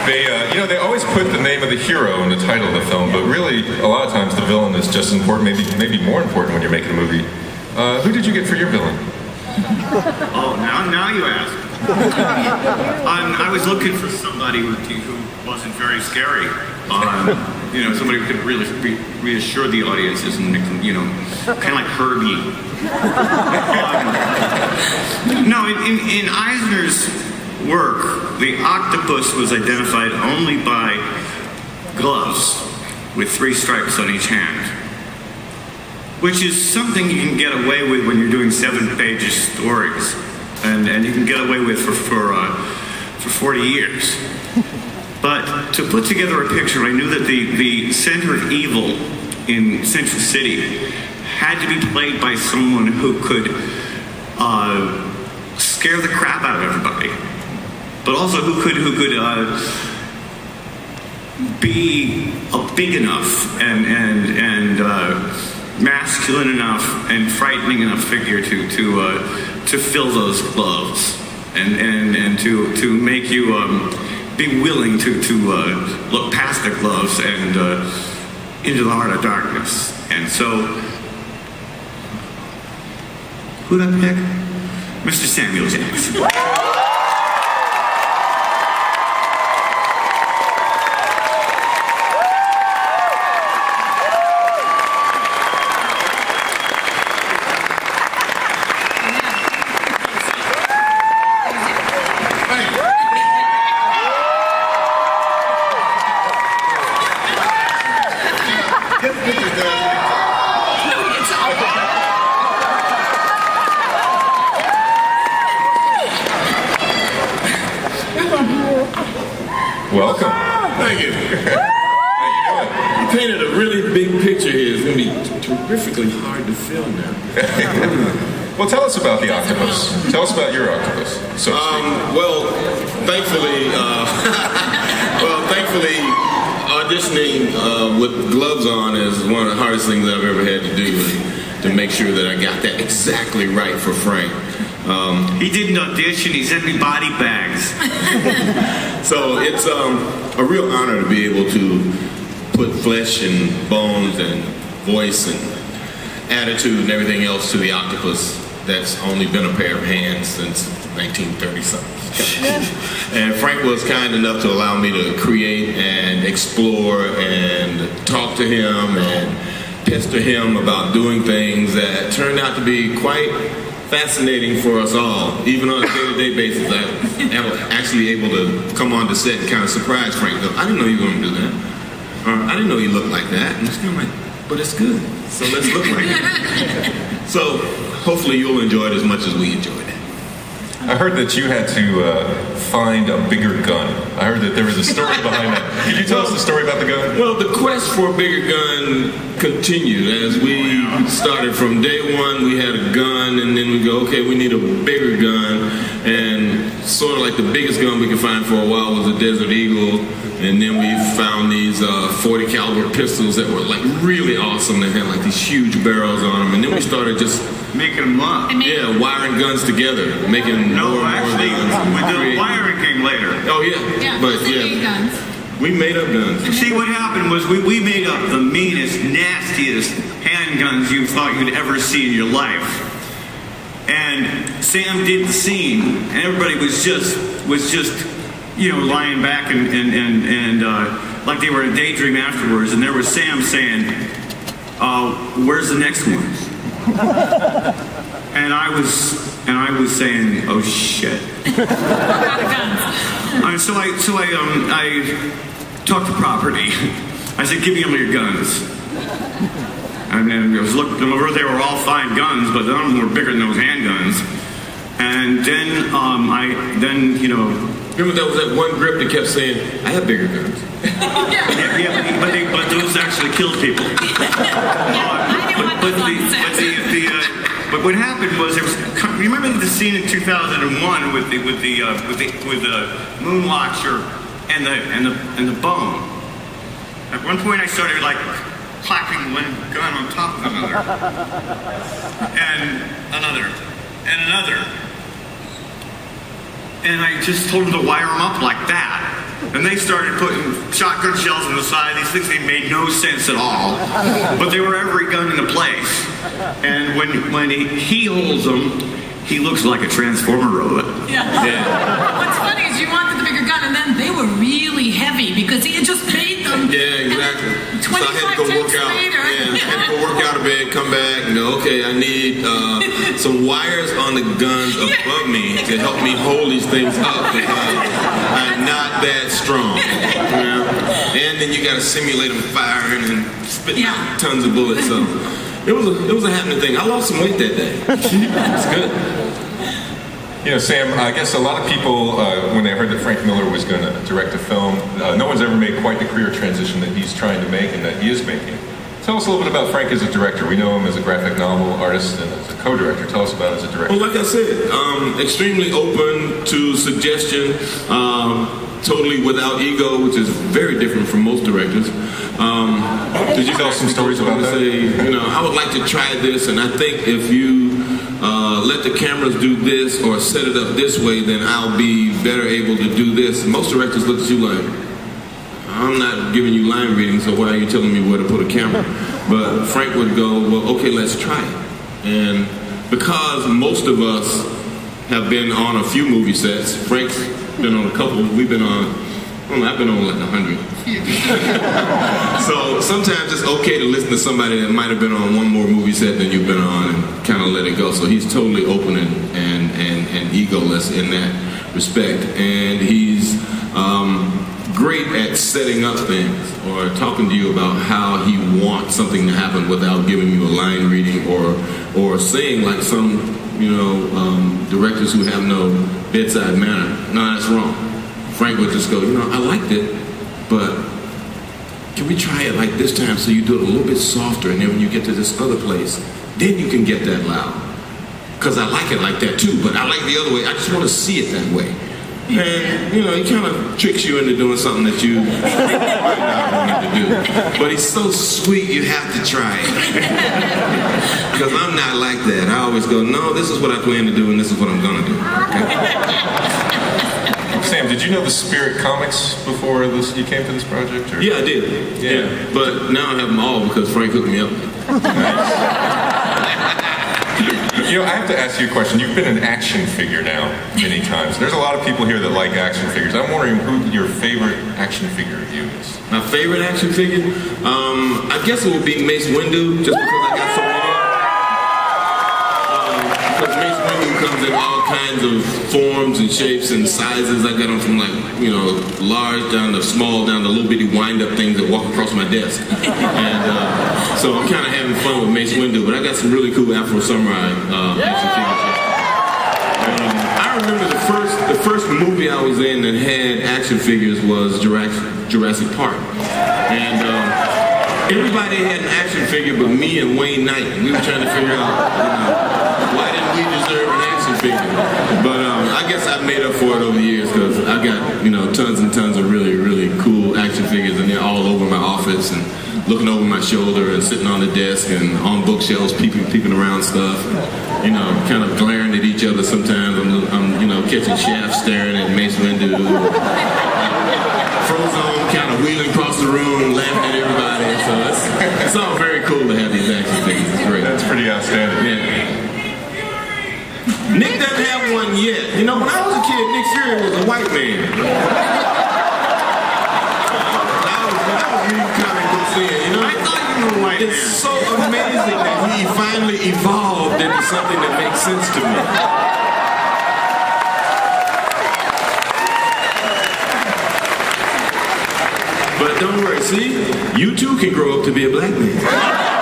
They always put the name of the hero in the title of the film, but really, a lot of times the villain is just important, maybe more important when you're making a movie. Who did you get for your villain? Oh, now you ask. I was looking for somebody who wasn't very scary. Somebody who could really reassure the audiences and make them, kind of like Herbie. In Eisner's work, the octopus was identified only by gloves with 3 stripes on each hand, which is something you can get away with when you're doing 7-page stories, and you can get away with for 40 years. But to put together a picture, I knew that the center of evil in Central City had to be played by someone who could scare the crap out of everybody, but also who could be a big enough and masculine enough and frightening enough figure to fill those gloves and to make you be willing to look past the gloves and into the heart of darkness. And so, who did I pick? Mr. Samuel Jackson. Welcome. Thank you. How you doing? You painted a really big picture here. It's going to be terrifically hard to film now. Well, tell us about the octopus. Tell us about your octopus. So thankfully, auditioning with gloves on is one of the hardest things I've ever had to do, to make sure that I got that exactly right for Frank. He didn't audition, he sent me body bags. So it's a real honor to be able to put flesh and bones and voice and attitude and everything else to the octopus that's only been a pair of hands since 1930-something. And Frank was kind enough to allow me to create and explore and talk to him and pester him about doing things that turned out to be quite fascinating for us all. Even on a day-to-day basis, I was actually able to come on to set and kind of surprise Frank. I didn't know you were going to do that. Or I didn't know you looked like that. And it's kind of like, but it's good. So let's look like it. So hopefully you'll enjoy it as much as we enjoyed it. I heard that you had to find a bigger gun. I heard that there was a story behind that. Could you tell us the story about the gun? Well, the quest for a bigger gun continued. As we started from day one, we had a gun, and then we go, okay, we need a bigger gun. And sort of like the biggest gun we could find for a while was a Desert Eagle. And then we found these 40 caliber pistols that were like really awesome. They had like these huge barrels on them. And then we started just making them up. Yeah, wiring guns together, making more actually, guns. The wiring came later. Oh yeah, but guns. We made up guns. See, what happened was we made up the meanest, nastiest handguns you thought you'd ever see in your life. And Sam did the scene, and everybody was just lying back and like they were in a daydream afterwards. And there was Sam saying, "Where's the next one?" And I was saying, "Oh shit!" So I talked to property. I said, "Give me all your guns." And then I was looking over; they were all fine guns, but none of them were bigger than those handguns. And then remember there was that one grip that kept saying, "I have bigger guns." but those actually killed people. But what happened was there was. You remember the scene in 2001 with the moon watcher and the bone. At one point, I started like clapping one gun on top of another, and another, and another, and I just told him to wire them up like that. And they started putting shotgun shells on the side. These things, they made no sense at all. But they were every gun in a place. And when he holds them, he looks like a Transformer robot. Yeah. What's funny is you wanted the bigger gun, and then they were really heavy because he had just made them. Yeah, exactly. So I had to go work out. Later. Yeah, I had to go work out a bit, come back, and go, okay, I need some wires on the guns above me to help me hold these things up because I'm not that strong. You know? And then you got to simulate them firing and spitting out tons of bullets. So it was a happening thing. I lost some weight that day. It's good. You know, Sam, I guess a lot of people, when they heard that Frank Miller was going to direct a film, no one's ever made quite the career transition that he's trying to make and that he is making. Tell us a little bit about Frank as a director. We know him as a graphic novel artist and as a co-director. Tell us about him as a director. Well, like I said, extremely open to suggestion, totally without ego, which is very different from most directors. Did you tell some stories about that? Say, you know, I would like to try this, and I think if you let the cameras do this or set it up this way, then I'll be better able to do this. Most directors look at you like, I'm not giving you line reading, so why are you telling me where to put a camera? But Frank would go, well, okay, let's try it. And because most of us have been on a few movie sets, Frank's been on a couple, we've been on, I've been on like 100. So sometimes it's okay to listen to somebody that might have been on one more movie set than you've been on and kind of let it go. So he's totally open and egoless in that respect. And he's great at setting up things or talking to you about how he wants something to happen without giving you a line reading or saying like some, you know, directors who have no bedside manner. No, that's wrong. Frank would just go, you know, I liked it, but can we try it like this time so you do it a little bit softer, and then when you get to this other place, then you can get that loud. Because I like it like that too, but I like the other way. I just want to see it that way. And, you know, he kind of tricks you into doing something that you might not want to do. But he's so sweet, you have to try it. Because I'm not like that. I always go, no, this is what I plan to do, and this is what I'm going to do. Okay? Sam, did you know the Spirit comics before you came to this project? Or? Yeah, I did. Yeah. But now I have them all because Frank hooked me up. You know, I have to ask you a question. You've been an action figure now many times. There's a lot of people here that like action figures. I'm wondering who your favorite action figure of you is. My favorite action figure? I guess it would be Mace Windu, just because I got so many. Because Mace Windu comes in all kinds of forms and shapes and sizes. I got them from like, you know, large down to small, down to little bitty wind-up things that walk across my desk. And so I'm kind of having fun with Mace Windu, but I got some really cool Afro Samurai action figures. I remember the first movie I was in that had action figures was Jurassic Park. And everybody had an action figure but me and Wayne Knight. And we were trying to figure out, you know, why didn't we deserve an action figure? But I guess I've made up for it over the years because I got, you know, tons and tons of really, really cool action figures, and they're all over my office and looking over my shoulder and sitting on the desk and on bookshelves peeping around stuff. You know, kind of glaring at each other sometimes. I'm you know, catching Shaft staring at Mace Windu. Frozone kind of wheeling across the room, laughing at everybody. So it's all very cool to have these action figures. It's great. That's pretty outstanding. Yeah. Nick doesn't have one yet. You know, when I was a kid, Nick Fury was a white man. I was reading comic books then, you know? I thought you were white. It's so amazing that he finally evolved into something that makes sense to me. But don't worry, see? You too can grow up to be a black man.